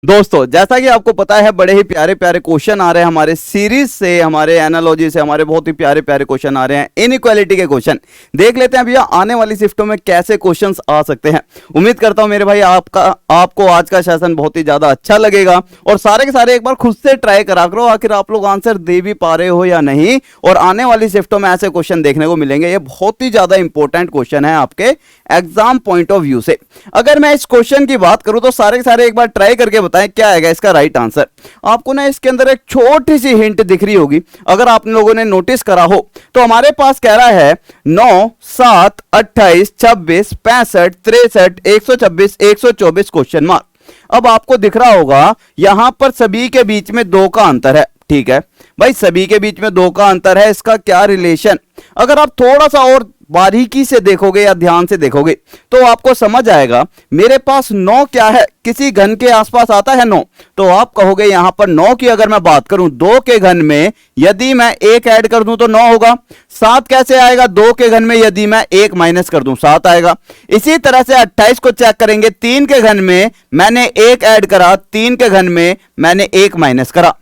दोस्तों जैसा कि आपको पता है बड़े ही प्यारे प्यारे क्वेश्चन आ रहे हैं हमारे सीरीज से, हमारे एनालॉजी से, हमारे बहुत ही प्यारे प्यारे क्वेश्चन आ रहे हैं। इनइक्वालिटी के क्वेश्चन देख लेते हैं भैया आने वाली शिफ्टों में कैसे क्वेश्चंस आ सकते हैं। उम्मीद करता हूं मेरे भाई आपको आज का सेशन बहुत ही ज्यादा अच्छा लगेगा और सारे के सारे एक बार खुद से ट्राई करा करो, आखिर आप लोग आंसर दे भी पा रहे हो या नहीं। और आने वाली शिफ्टों में ऐसे क्वेश्चन देखने को मिलेंगे, ये बहुत ही ज्यादा इंपॉर्टेंट क्वेश्चन है आपके एग्जाम पॉइंट ऑफ व्यू से। अगर मैं इस क्वेश्चन की बात करूं तो सारे के सारे एक बार ट्राई करके बताएं क्या आएगा इसका राइट आंसर। आपको ना इसके अंदर एक छोटी सी हिंट दिख रही होगी, अगर आप लोगों ने नोटिस करा हो तो हमारे पास कह रहा है 9, 7, 28, 26, 65, 63, 126, 124 क्वेश्चन मार्क। अब आपको दिख रहा होगा यहां पर सभी के बीच में 2 का अंतर है। ठीक है भाई, सभी के बीच में 2 का अंतर है, इसका क्या रिलेशन। अगर आप थोड़ा सा और बारीकी से देखोगे या ध्यान से देखोगे तो आपको समझ आएगा। मेरे पास 9 क्या है, किसी घन के आसपास आता है 9, तो आप कहोगे यहां पर 9 की अगर मैं बात करूं 2 के घन में यदि मैं 1 ऐड कर दूं तो 9 होगा। 7 कैसे आएगा, 2 के घन में यदि मैं 1 माइनस कर दूं 7 आएगा। इसी तरह से 28 को चेक करेंगे, 3 के घन में मैंने 1 ऐड करा, 3 के घन में मैंने 1 माइनस करा।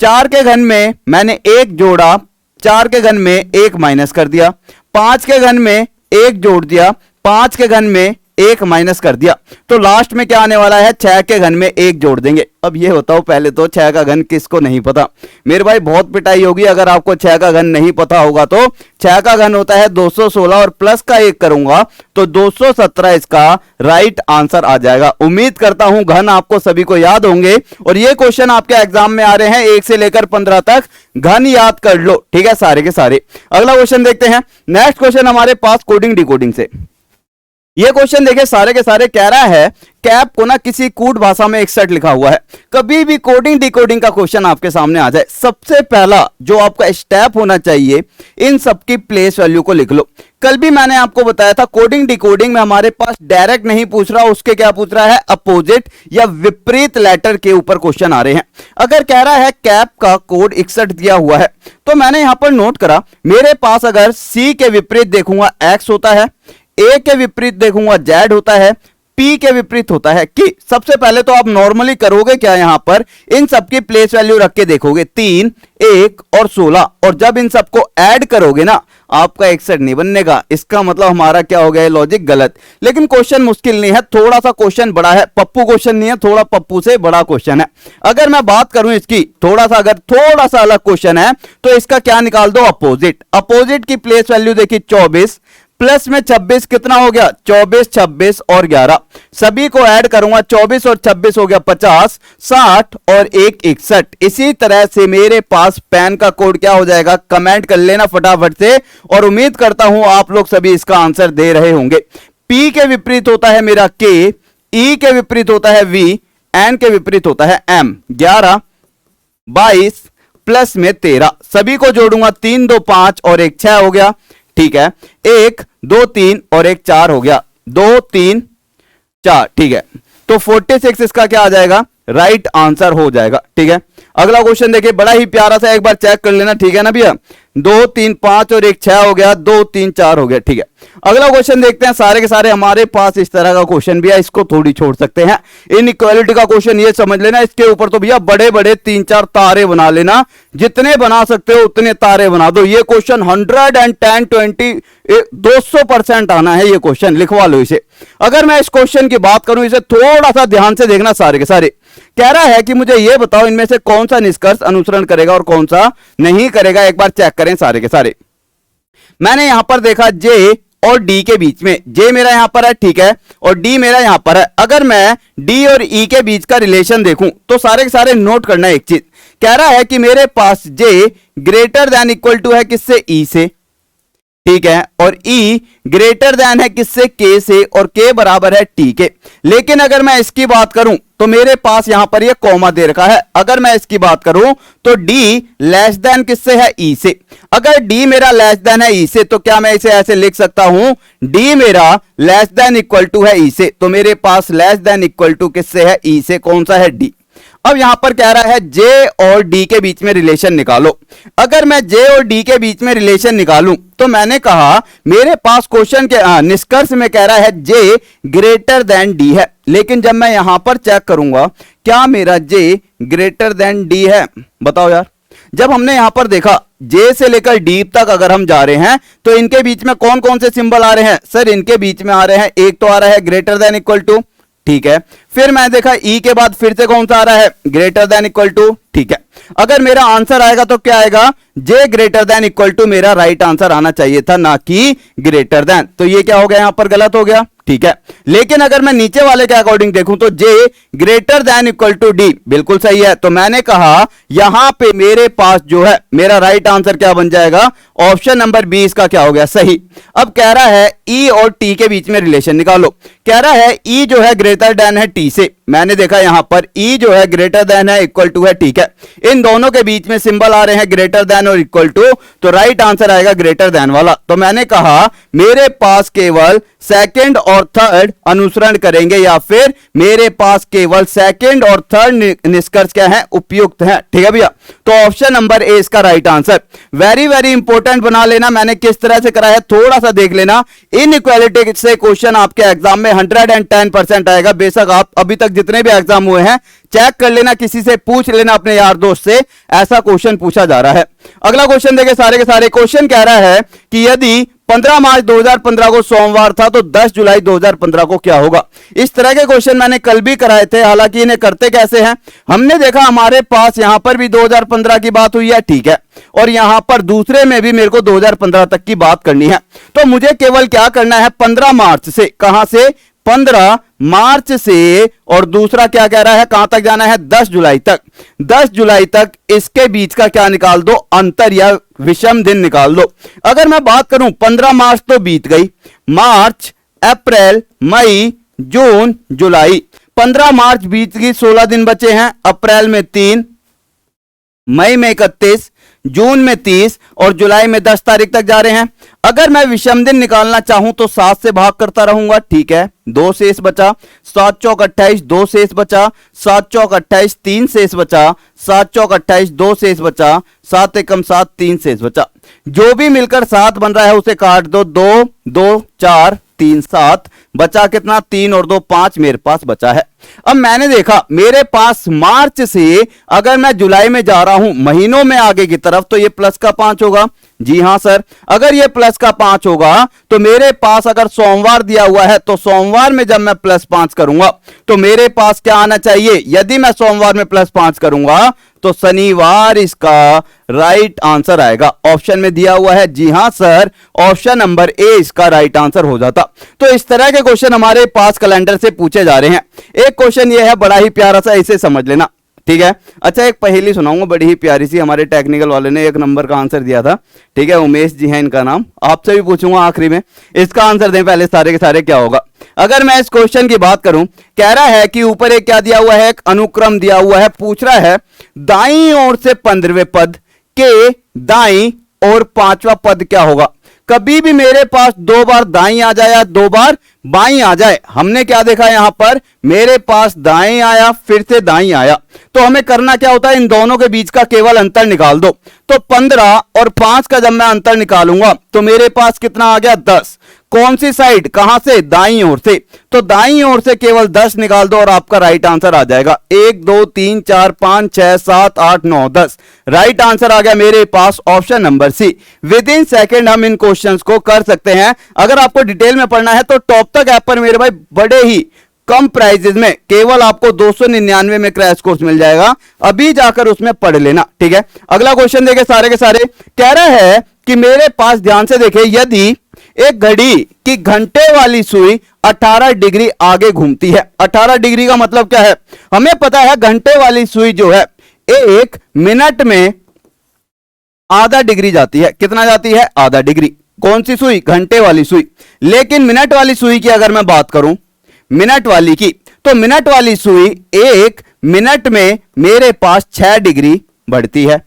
4 के घन में मैंने 1 जोड़ा, 4 के घन में 1 माइनस कर दिया। 5 के घन में 1 जोड़ दिया, 5 के घन में 1 माइनस कर दिया। तो लास्ट में क्या आने वाला है, 6 के घन में 1 जोड़ देंगे। अब ये बताओ पहले तो 6 का घन किसको नहीं पता। मेरे भाई बहुत पिटाई होगी अगर आपको 6 का घन नहीं पता होगा। तो 6 का घन होता है 216 और प्लस का 1 करूंगा तो 217 इसका राइट आंसर आ जाएगा। उम्मीद करता हूं घन आपको सभी को याद होंगे और ये क्वेश्चन आपके एग्जाम में आ रहे हैं 1 से लेकर 15 तक। घन याद कर लो, ठीक है, सारे के सारे। अगला क्वेश्चन देखते हैं। नेक्स्ट क्वेश्चन हमारे पास कोडिंग डिकोडिंग से। ये क्वेश्चन देखिए सारे के सारे कह रहा है कैप को ना किसी कूट भाषा में 61 लिखा हुआ है। कभी भी कोडिंग डिकोडिंग का क्वेश्चन आपके सामने आ जाए, सबसे पहला जो आपका स्टेप होना चाहिए इन सबकी प्लेस वैल्यू को लिख लो। कल भी मैंने आपको बताया था कोडिंग डिकोडिंग में हमारे पास डायरेक्ट नहीं पूछ रहा, उसके क्या पूछ रहा है, अपोजिट या विपरीत लेटर के ऊपर क्वेश्चन आ रहे हैं। अगर कह रहा है कैप का कोड 61 दिया हुआ है तो मैंने यहां पर नोट करा, मेरे पास अगर सी के विपरीत देखूंगा एक्स होता है, ए के विपरीत देखूंगा जेड होता है, पी के विपरीत होता है कि। सबसे पहले तो आप नॉर्मली करोगे क्या, यहां पर इन सबकी प्लेस वैल्यू रख के देखोगे 3, 1 और 16, और जब इन सबको ऐड करोगे ना आपका 61 नहीं बननेगा। इसका मतलब हमारा क्या हो गया, लॉजिक गलत। लेकिन क्वेश्चन मुश्किल नहीं है, थोड़ा सा क्वेश्चन बड़ा है, पप्पू क्वेश्चन नहीं है, थोड़ा पप्पू से बड़ा क्वेश्चन है। अगर मैं बात करूं इसकी थोड़ा सा अलग क्वेश्चन है तो इसका क्या निकाल दो, अपोजिट। अपोजिट की प्लेस वैल्यू देखिए 24 प्लस में 26 कितना हो गया, 24, 26 और 11, सभी को ऐड करूंगा 24 और 26 हो गया 50, 60 और 1 61। इसी तरह से मेरे पास पैन का कोड क्या हो जाएगा, कमेंट कर लेना फटाफट से और उम्मीद करता हूं आप लोग सभी इसका आंसर दे रहे होंगे। पी के विपरीत होता है मेरा के, ई के विपरीत होता है वी, एन के विपरीत होता है एम। 11, 22 प्लस में 13, सभी को जोड़ूंगा 3, 2, 5 और 1 6 हो गया। ठीक है, 1, 2, 3 और 1 4 हो गया, 2, 3, 4। ठीक है, तो 46 इसका क्या आ जाएगा, राइट आंसर हो जाएगा। ठीक है, अगला क्वेश्चन देखिए बड़ा ही प्यारा सा, एक बार चेक कर लेना, ठीक है ना भैया। 2, 3, 5 और 1 6 हो गया, 2, 3, 4 हो गया। ठीक है, अगला क्वेश्चन देखते हैं। सारे के सारे हमारे पास इस तरह का क्वेश्चन भी है, इसको थोड़ी छोड़ सकते हैं। इनइक्वालिटी का क्वेश्चन ये समझ लेना, इसके ऊपर तो भैया बड़े बड़े 3-4 तारे बना लेना, जितने बना सकते हो उतने तारे बना दो। ये क्वेश्चन 110, 20, 200% आना है ये क्वेश्चन, लिखवा लो इसे। अगर मैं इस क्वेश्चन की बात करूं, इसे थोड़ा सा ध्यान से देखना। सारे के सारे कह रहा है कि मुझे यह बताओ इनमें से कौन सा निष्कर्ष अनुसरण करेगा और कौन सा नहीं करेगा। एक बार चेक करें सारे के सारे। मैंने यहां पर देखा जे और डी के बीच में, जे मेरा यहां पर है, ठीक है, और डी मेरा यहां पर है। अगर मैं डी और ई के बीच का रिलेशन देखूं तो सारे के सारे नोट करना एक चीज। कह रहा है कि मेरे पास जे ग्रेटर देन इक्वल टू है किससे, ई से, ठीक है, और E ग्रेटर देन है किससे, K से, और K बराबर है T के। लेकिन अगर मैं इसकी बात करूं तो मेरे पास यहां पर ये कॉमा दे रखा है। अगर मैं इसकी बात करूं तो D लेस देन किससे है, E से। अगर D मेरा लेस देन है E से तो क्या मैं इसे ऐसे लिख सकता हूं, D मेरा लेस देन इक्वल टू है E से। तो मेरे पास लेस देन इक्वल टू किससे है, E से, कौन सा है, D। अब यहां पर कह रहा है जे और डी के बीच में रिलेशन निकालो। अगर मैं जे और डी के बीच में रिलेशन निकालूं तो मैंने कहा मेरे पास क्वेश्चन के निष्कर्ष में कह रहा है जे ग्रेटर देन डी है, लेकिन जब मैं यहां पर चेक करूंगा क्या मेरा जे ग्रेटर देन डी है, बताओ यार। जब हमने यहां पर देखा जे से लेकर डी तक अगर हम जा रहे हैं तो इनके बीच में कौन कौन से सिंबल आ रहे हैं सर, इनके बीच में आ रहे हैं, एक तो आ रहा है ग्रेटर देन इक्वल टू, ठीक है। फिर मैं देखा ई के बाद फिर से कौन सा आ रहा है, ग्रेटर देन इक्वल टू, ठीक है। अगर मेरा आंसर आएगा तो क्या आएगा, जे ग्रेटर देन इक्वल टू मेरा राइट आंसर आना चाहिए था, ना कि ग्रेटर देन। तो ये क्या हो गया, यहां पर गलत हो गया, ठीक है। लेकिन अगर मैं नीचे वाले के अकॉर्डिंग देखूं तो J greater than equal to D बिल्कुल सही है। तो मैंने कहा यहां पे मेरे पास जो है मेरा राइट आंसर क्या बन जाएगा, ऑप्शन नंबर 20 का क्या हो गया, सही। अब कह रहा है ई और टी के बीच में रिलेशन निकालो। कह रहा है ई जो है ग्रेटर देन है टी से, मैंने देखा यहां पर ई जो है ग्रेटर देन है इक्वल टू है, ठीक है। इन दोनों के बीच में सिंबल आ रहे हैं ग्रेटर देन और इक्वल टू, तो राइट आंसर आएगा ग्रेटर देन वाला। तो मैंने कहा मेरे पास केवल सेकंड और थर्ड अनुसरण करेंगे, या फिर मेरे पास केवल सेकंड और थर्ड निष्कर्ष क्या है, उपयुक्त है, ठीक है भैया। तो ऑप्शन नंबर ए इसका right answer. Very very important बना लेना, मैंने किस तरह से करा है थोड़ा सा देख लेना। इनइक्वालिटी से क्वेश्चन आपके एग्जाम में 110% आएगा। बेशक आप अभी तक जितने भी एग्जाम हुए हैं चेक कर लेना, किसी से पूछ लेना, अपने यार दोस्त से, ऐसा क्वेश्चन पूछा जा रहा है। अगला क्वेश्चन देखिए, सारे के सारे क्वेश्चन कह रहा है कि यदि 15 मार्च 2015 को सोमवार था तो 10 जुलाई 2015 को क्या होगा। इस तरह के क्वेश्चन मैंने कल भी कराए थे, हालांकि इन्हें करते कैसे हैं, हमने देखा हमारे पास यहां पर भी 2015 की बात हुई है, ठीक है, और यहां पर दूसरे में भी मेरे को 2015 तक की बात करनी है। तो मुझे केवल क्या करना है, 15 मार्च से, कहां से, 15 मार्च से, और दूसरा क्या कह रहा है, कहां तक जाना है, 10 जुलाई तक। 10 जुलाई तक इसके बीच का क्या निकाल दो, अंतर या विषम दिन निकाल दो। अगर मैं बात करूं 15 मार्च तो बीत गई, मार्च, अप्रैल, मई, जून, जुलाई, 15 मार्च बीत गई, 16 दिन बचे हैं, अप्रैल में 3, मई में 31, जून में 30 और जुलाई में 10 तारीख तक जा रहे हैं। अगर मैं विषम दिन निकालना चाहूं तो 7 से भाग करता रहूंगा, ठीक है, 2 शेष बचा, 7 चौक 28, 2 शेष बचा, 7 चौक 28, 3 शेष बचा, 7 चौक 28, 2 शेष बचा, 7 एकम 7, 3 शेष बचा। जो भी मिलकर 7 बन रहा है उसे काट दो, 2 2 4 3 7 बचा कितना, 3 और 2 5 मेरे पास बचा है। अब मैंने देखा मेरे पास मार्च से अगर मैं जुलाई में जा रहा हूं महीनों में आगे की तरफ तो ये प्लस का 5 होगा, जी हां सर। अगर ये प्लस का 5 होगा तो मेरे पास अगर सोमवार दिया हुआ है तो सोमवार में जब मैं +5 करूंगा तो मेरे पास क्या आना चाहिए, यदि मैं सोमवार में +5 करूंगा तो शनिवार इसका राइट आंसर आएगा। ऑप्शन में दिया हुआ है, जी हां सर, ऑप्शन नंबर ए इसका राइट आंसर हो जाता। तो इस तरह के क्वेश्चन हमारे पास कैलेंडर से पूछे जा रहे हैं। एक क्वेश्चन ये है बड़ा ही प्यारा सा, इसे समझ लेना, ठीक है। अच्छा एक पहेली सुनाऊंगा बड़ी ही प्यारी सी, हमारे टेक्निकल वाले ने 1 नंबर का आंसर दिया था, ठीक है, उमेश जी हैं इनका नाम। आपसे भी पूछूंगा आखिरी में, इसका आंसर दें पहले सारे के सारे क्या होगा। अगर मैं इस क्वेश्चन की बात करूं, कह रहा है कि ऊपर एक क्या दिया हुआ है, एक अनुक्रम दिया हुआ है, पूछ रहा है दाईं ओर से 15वें पद के दाईं और 5वां पद क्या होगा। कभी भी मेरे पास 2 बार दाईं आ जाए या 2 बार बाईं आ जाए, हमने क्या देखा यहां पर, मेरे पास दाईं आया फिर से दाईं आया, तो हमें करना क्या होता है, इन दोनों के बीच का केवल अंतर निकाल दो। तो 15 और 5 का जब मैं अंतर निकालूंगा तो मेरे पास कितना आ गया, 10। कौन सी साइड, कहां से, दाईं ओर से, तो दाईं ओर से केवल 10 निकाल दो और आपका राइट आंसर आ जाएगा। 1 2 3 4 5 6 7 8 9 10 राइट आंसर आ गया मेरे पास option number C. Within second हम इन क्वेश्चंस को कर सकते हैं। अगर आपको डिटेल में पढ़ना है तो टॉप तक ऐप पर मेरे भाई बड़े ही कम प्राइजेस में केवल आपको 299 में क्रैश कोर्स मिल जाएगा, अभी जाकर उसमें पढ़ लेना, ठीक है। अगला क्वेश्चन देखे सारे के सारे, कह रहा है कि मेरे पास, ध्यान से देखे, यदि एक घड़ी की घंटे वाली सुई 18 डिग्री आगे घूमती है, 18 डिग्री का मतलब क्या है, हमें पता है घंटे वाली सुई जो है 1 मिनट में आधा डिग्री जाती है, कितना जाती है, आधा डिग्री। कौन सी सुई, घंटे वाली सुई। लेकिन मिनट वाली सुई की अगर मैं बात करूं, मिनट वाली की, तो मिनट वाली सुई 1 मिनट में मेरे पास 6 डिग्री बढ़ती है,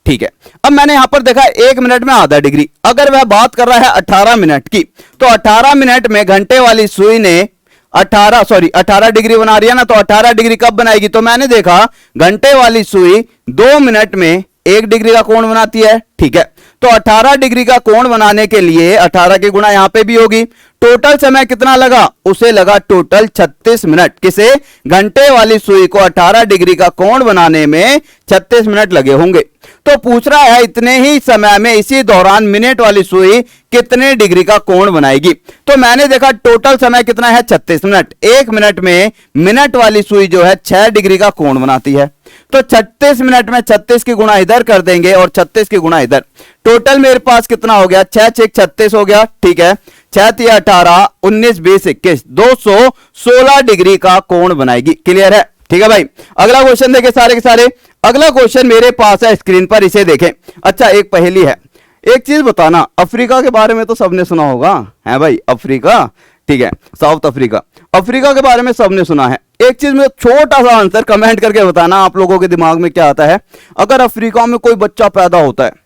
ठीक है। अब मैंने यहां पर देखा 1 मिनट में आधा डिग्री, अगर वह बात कर रहा है 18 मिनट की, तो 18 मिनट में घंटे वाली सुई ने 18 डिग्री बना रही है ना, तो 18 डिग्री कब बनाएगी? तो मैंने देखा घंटे वाली सुई 2 मिनट में 1 डिग्री का कोण बनाती है, ठीक है। तो 18 डिग्री का कोण बनाने के लिए 18 की गुणा यहां पे भी होगी। टोटल समय कितना लगा? उसे लगा टोटल 36 मिनट। किसे? घंटे वाली सुई को 18 डिग्री का कोण बनाने में 36 मिनट लगे होंगे। तो पूछ रहा है इतने ही समय में इसी दौरान मिनट वाली सुई कितने डिग्री का कोण बनाएगी? तो मैंने देखा टोटल समय कितना है? 36 मिनट। 1 मिनट में मिनट वाली सुई जो है 6 डिग्री का कोण बनाती है। तो 36 मिनट में 36 की गुणा इधर कर देंगे और 36 की गुणा इधर। टोटल मेरे पास कितना हो गया? 6 6 36 हो गया, ठीक है। 6 3 18 19 20 21 216 डिग्री का कोण बनाएगी। क्लियर है? ठीक है भाई। अगला क्वेश्चन देखें सारे के सारे। अगला क्वेश्चन मेरे पास है स्क्रीन पर, इसे देखें। अच्छा, एक पहेली है। एक चीज बताना, अफ्रीका के बारे में तो सबने सुना होगा, है भाई? अफ्रीका, ठीक है, साउथ अफ्रीका। अफ्रीका के बारे में सबने सुना है। एक चीज में छोटा सा आंसर कमेंट करके बताना आप लोगों के दिमाग में क्या आता है। अगर अफ्रीका में कोई बच्चा पैदा होता है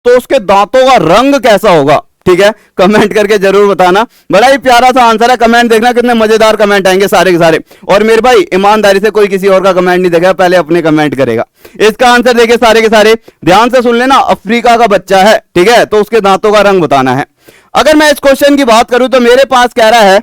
तो उसके दांतों का रंग कैसा होगा? ठीक है, कमेंट करके जरूर बताना। बड़ा ही प्यारा सा आंसर है, कमेंट देखना कितने मजेदार कमेंट आएंगे सारे के सारे। और मेरे भाई ईमानदारी से कोई किसी और का कमेंट नहीं देखेगा, पहले अपने कमेंट करेगा। इसका आंसर देखिए सारे के सारे, ध्यान से सुन लेना। अफ्रीका का बच्चा है, ठीक है, तो उसके दांतों का रंग बताना है। अगर मैं इस क्वेश्चन की बात करूं तो मेरे पास कह रहा है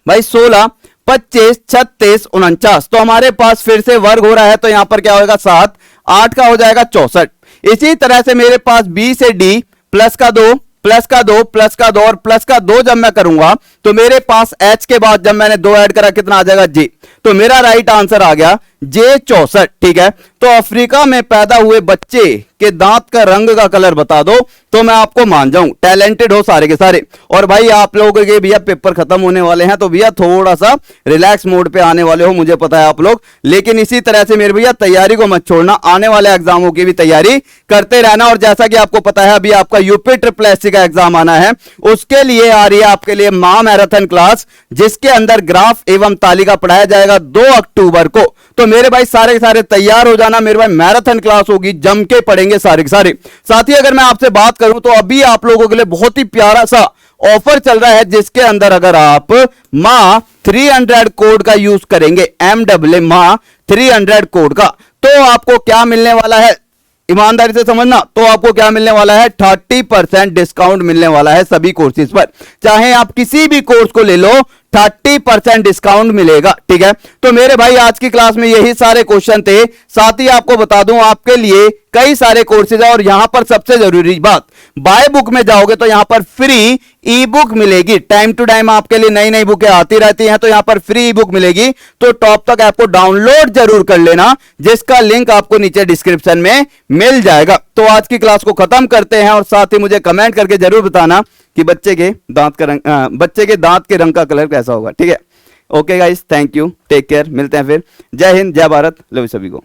भाई 16 25 36 49। तो हमारे पास फिर से वर्ग हो रहा है, तो यहां पर क्या होगा? 7 8 का हो जाएगा 64। इसी तरह से मेरे पास बी से डी प्लस का 2 प्लस का 2 प्लस का 2 और प्लस का 2 जब मैं करूंगा तो मेरे पास एच के बाद जब मैंने 2 ऐड करा कितना आ जाएगा? जे। तो मेरा राइट आंसर आ गया जे 64, ठीक है। तो अफ्रीका में पैदा हुए बच्चे के दांत का रंग का कलर बता दो तो मैं आपको मान जाऊं टैलेंटेड हो सारे के सारे। और भाई आप लोगों के भैया पेपर खत्म होने वाले हैं, तो भैया थोड़ा सा रिलैक्स मोड पे आने वाले हो, मुझे पता है आप लोग। लेकिन इसी तरह से मेरे भैया तैयारी को मत छोड़ना, आने वाले एग्जामों की भी तैयारी करते रहना। और जैसा कि आपको पता है अभी आपका यूपी ट्रिपल एससी का एग्जाम आना है, उसके लिए आ रही है आपके लिए मां मैराथन क्लास, जिसके अंदर ग्राफ एवं तालिका पढ़ाया जाएगा 2 अक्टूबर को। तो मेरे भाई सारे के सारे तैयार हो जाना, मेरे भाई मैराथन क्लास होगी, जम के पढ़ेंगे सारे के सारे। साथ ही अगर मैं आपसे बात करूं तो अभी आप लोगों के लिए बहुत ही प्यारा सा ऑफर चल रहा है, जिसके अंदर अगर आप मां 300 कोड का यूज करेंगे, MAA मां 300 कोड का, तो आपको क्या मिलने वाला है? ईमानदारी से समझना, तो आपको क्या मिलने वाला है? 30% डिस्काउंट मिलने वाला है सभी कोर्सेज पर। चाहे आप किसी भी कोर्स को ले लो, 30% डिस्काउंट मिलेगा, ठीक है। तो मेरे भाई आज की क्लास में यही सारे क्वेश्चन थे। साथ ही आपको बता दूं आपके लिए कई सारे कोर्सेज है, और यहां पर सबसे जरूरी बात, बाय बुक में जाओगे तो यहां पर फ्री ई बुक मिलेगी। टाइम टू टाइम आपके लिए नई नई बुकें आती रहती हैं, तो यहां पर फ्री ई बुक मिलेगी। तो टॉप तक ऐप को डाउनलोड जरूर कर लेना, जिसका लिंक आपको नीचे डिस्क्रिप्शन में मिल जाएगा। तो आज की क्लास को खत्म करते हैं, और साथ ही मुझे कमेंट करके जरूर बताना कि बच्चे के दांत के रंग का कलर कैसा होगा, ठीक है। Okay guys, thank you, take care, मिलते हैं फिर। जय हिंद, जय भारत, लव यू सभी को।